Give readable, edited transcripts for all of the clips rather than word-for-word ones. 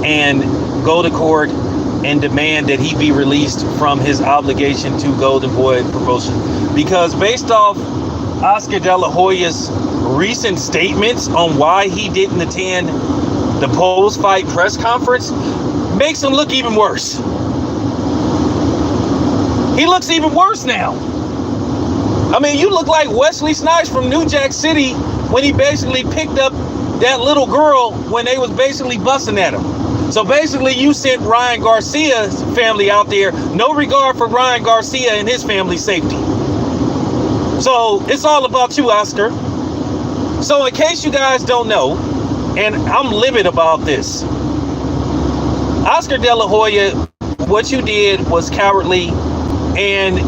and go to court and demand that he be released from his obligation to Golden Boy promotion. Because based off Oscar De La Hoya's recent statements on why he didn't attend the post-fight press conference, makes him look even worse. He looks even worse now. I mean, you look like Wesley Snipes from New Jack City when he basically picked up that little girl when they was basically busting at him. So basically you sent Ryan Garcia's family out there, no regard for Ryan Garcia and his family's safety. So it's all about you, Oscar. So in case you guys don't know, and I'm livid about this, Oscar De La Hoya, what you did was cowardly. And as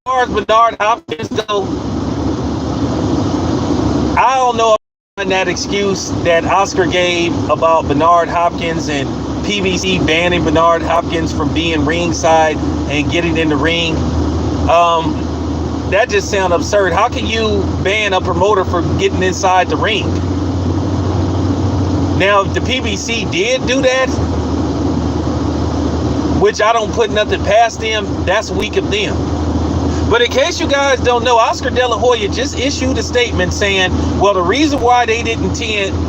far as Bernard Hopkins go, I don't know that excuse that Oscar gave about Bernard Hopkins and PBC banning Bernard Hopkins from being ringside and getting in the ring. That just sounds absurd. How can you ban a promoter for getting inside the ring? Now, if the PBC did do that, which I don't put nothing past them, that's weak of them. But in case you guys don't know, Oscar De La Hoya just issued a statement saying, well, the reason why they didn't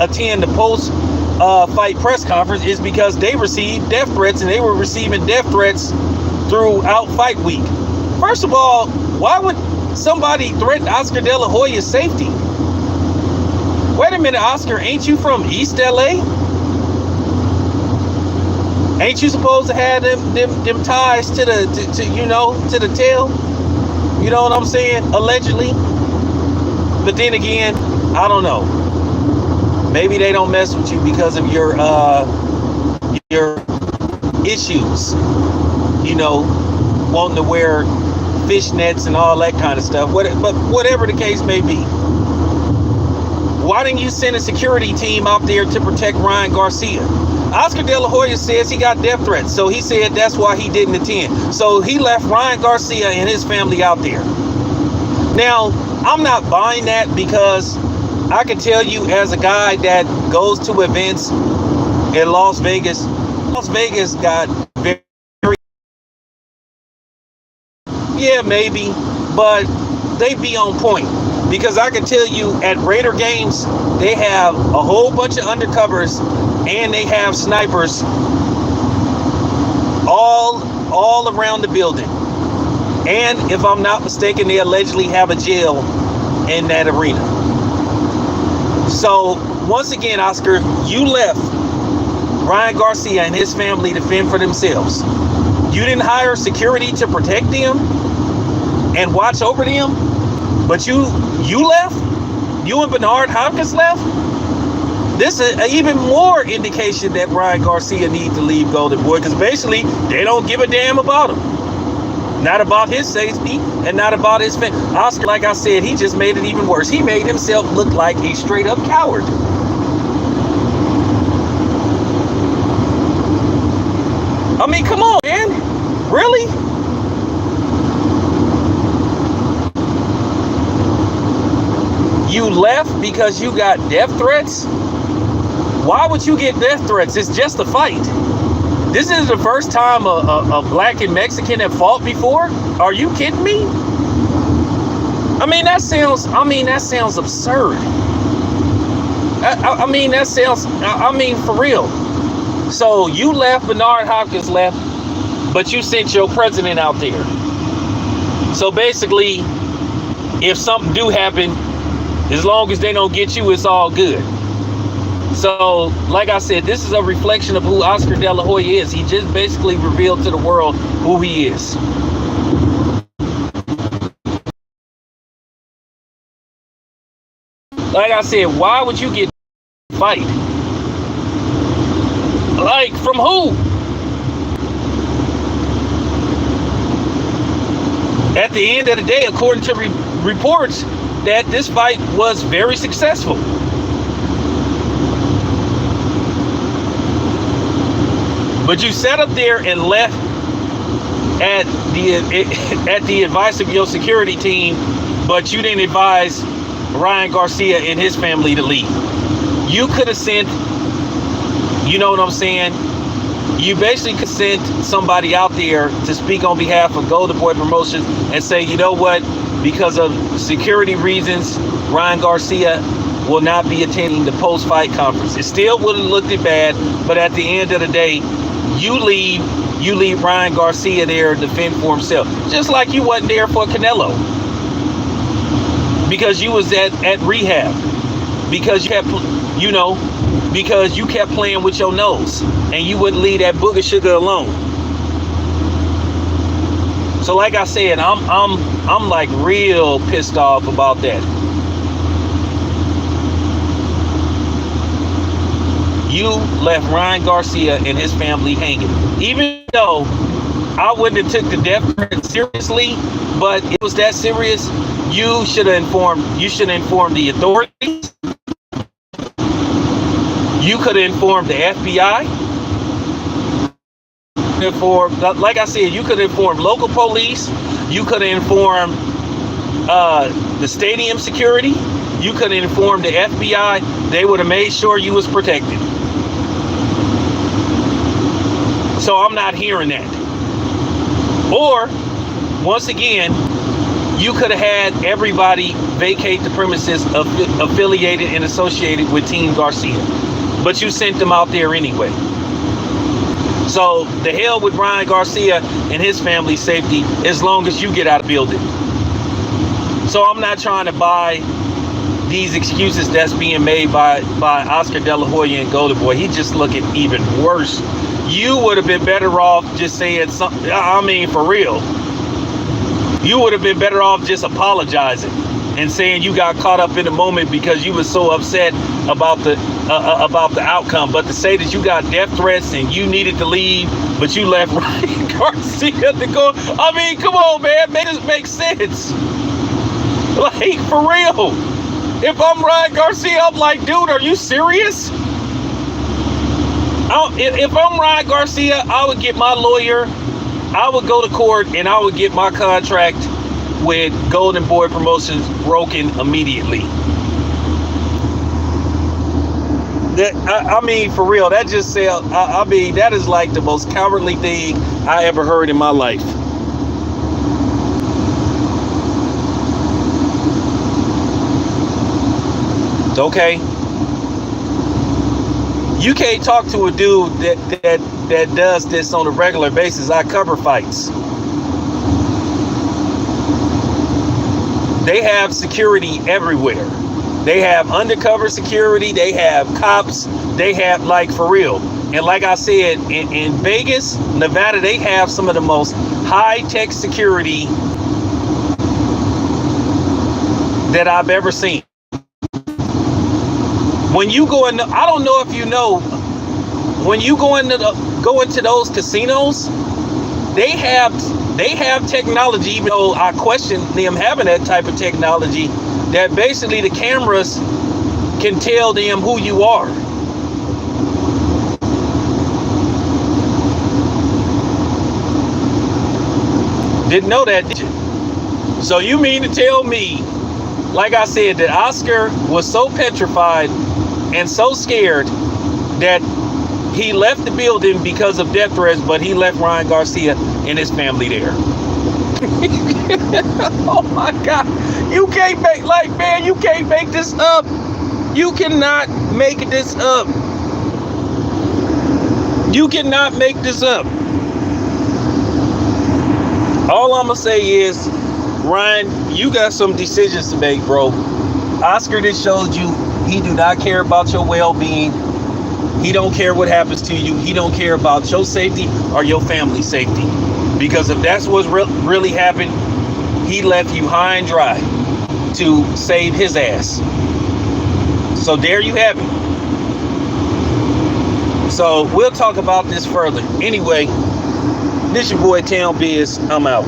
attend the post-fight press conference is because they received death threats, and they were receiving death threats throughout fight week. First of all, why would somebody threaten Oscar De La Hoya's safety? Wait a minute, Oscar, ain't you from East LA? Ain't you supposed to have them ties to the tail? You know what I'm saying? Allegedly. But then again, I don't know. Maybe they don't mess with you because of your issues. You know, wanting to wear fishnets and all that kind of stuff. But whatever the case may be, why didn't you send a security team out there to protect Ryan Garcia? Oscar De La Hoya says he got death threats, so he said that's why he didn't attend. So he left Ryan Garcia and his family out there. Now, I'm not buying that, because I can tell you, as a guy that goes to events in Las Vegas got very, yeah, maybe, but they be on point. Because I can tell you, at Raider games, they have a whole bunch of undercovers, and they have snipers all around the building. And if I'm not mistaken, they allegedly have a jail in that arena. So once again, Oscar, you left Ryan Garcia and his family to fend for themselves. You didn't hire security to protect them and watch over them, but you left. You and Bernard Hopkins left. This is even more indication that Ryan Garcia needs to leave Golden Boy, because basically they don't give a damn about him. Not about his safety and not about his family. Oscar, like I said, he just made it even worse. He made himself look like a straight up coward. I mean, come on, man. Really? You left because you got death threats? Why would you get death threats? It's just a fight. This is the first time a black and Mexican have fought before? Are you kidding me? I mean, that sounds absurd. I mean, for real. So you left, Bernard Hopkins left, but you sent your president out there. So basically, if something do happen, as long as they don't get you, it's all good. So, like I said, this is a reflection of who Oscar De La Hoya is. He just basically revealed to the world who he is. Like I said, why would you get fight? Like, from who? At the end of the day, according to reports, that this fight was very successful. But you sat up there and left at the advice of your security team, but you didn't advise Ryan Garcia and his family to leave. You could have sent You know what I'm saying? You basically could send somebody out there to speak on behalf of Golden Boy Promotions and say, you know what, because of security reasons, Ryan Garcia will not be attending the post-fight conference. It still would have looked it bad, but at the end of the day, you leave Ryan Garcia there to fend for himself. Just like you wasn't there for Canelo. Because you was at rehab. Because you kept playing with your nose and you wouldn't leave that booger sugar alone. So like I said, I'm like real pissed off about that. You left Ryan Garcia and his family hanging. Even though I wouldn't have took the death threat seriously, but it was that serious, you should have informed the authorities. You could have informed the FBI. Like I said, you could have informed local police. You could have informed the stadium security. You could have informed the FBI. They would have made sure you was protected. So I'm not hearing that. Or, once again, you could have had everybody vacate the premises affiliated and associated with Team Garcia. But you sent them out there anyway. So the hell with Ryan Garcia and his family's safety as long as you get out of the building. So I'm not trying to buy these excuses that's being made by Oscar De La Hoya and Golden Boy. He just looking even worse. You would have been better off just saying something. I mean, for real. You would have been better off just apologizing and saying you got caught up in the moment because you were so upset about the outcome. But to say that you got death threats and you needed to leave, but you left Ryan Garcia to go. I mean, come on, man. Make this make sense. Like, for real. If I'm Ryan Garcia, I'm like, dude, are you serious? If I'm Ryan Garcia, I would get my lawyer. I would go to court and I would get my contract with Golden Boy Promotions broken immediately. I mean, for real, that just sounds, I mean, that is like the most cowardly thing I ever heard in my life. Okay. You can't talk to a dude that does this on a regular basis. I cover fights. They have security everywhere. They have undercover security. They have cops. They have, like, for real. And like I said, in Vegas, Nevada, they have some of the most high-tech security that I've ever seen. When you go in, I don't know if you know, when you go into those casinos, they have technology, even though I question them having that type of technology, that basically the cameras can tell them who you are. Didn't know that, did you? So you mean to tell me, like I said, that Oscar was so petrified and so scared that he left the building because of death threats, but he left Ryan Garcia and his family there. Oh my God. You can't make, like, man, you can't make this up. You cannot make this up. You cannot make this up. All I'm gonna say is, Ryan, you got some decisions to make, bro. Oscar just showed you he do not care about your well-being. He don't care what happens to you. He don't care about your safety or your family's safety. Because if that's what's really happened, he left you high and dry to save his ass. So there you have it. So we'll talk about this further. Anyway, this your boy Town Biz. I'm out.